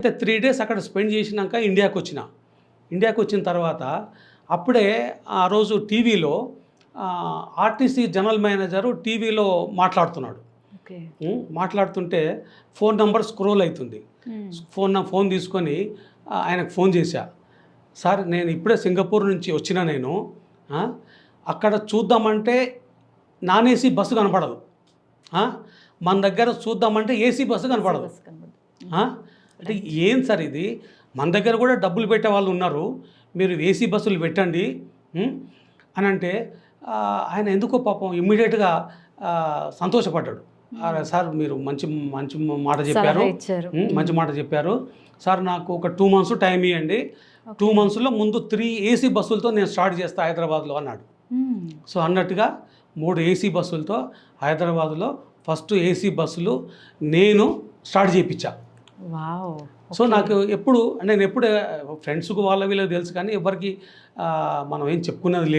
అయితే 3 డేస్ అక్కడ స్పెండ్ చేసినాక ఇండియాకి వచ్చిన తర్వాత అప్పుడే ఆ రోజు టీవీలో ఆర్టీసీ జనరల్ మేనేజరు టీవీలో మాట్లాడుతున్నాడు. మాట్లాడుతుంటే ఫోన్ నెంబర్ స్క్రోల్ అవుతుంది. ఫోన్ తీసుకొని ఆయనకు ఫోన్ చేశా. సార్ నేను ఇప్పుడే సింగపూర్ నుంచి వచ్చిన నేను అక్కడ చూద్దామంటే నాన్ ఏసీ బస్సు కనపడదు, మన దగ్గర చూద్దామంటే ఏసీ బస్సు కనపడదు. అంటే ఏం సార్ ఇది, మన దగ్గర కూడా డబ్బులు పెట్టే వాళ్ళు ఉన్నారు, మీరు ఏసీ బస్సులు పెట్టండి అని అంటే ఆయన ఎందుకో పాపం ఇమ్మీడియట్గా సంతోషపడ్డాడు. సార్ మీరు మంచి మాట చెప్పారు, మంచి మాట చెప్పారు సార్, నాకు ఒక 2 months టైం ఇవ్వండి, 2 monthsలో ముందు 3 ఏసీ బస్సులతో నేను స్టార్ట్ చేస్తా హైదరాబాద్లో అన్నాడు. సో అన్నట్టుగా 3 ఏసీ బస్సులతో హైదరాబాద్లో ఫస్ట్ ఏసీ బస్సులు నేను స్టార్ట్ చేయించా. సో నాకు నేను ఎప్పుడు ఫ్రెండ్స్కు వాళ్ళ వీళ్ళకి తెలుసు, కానీ ఎవరికి మనం ఏం చెప్పుకున్నది లేదు.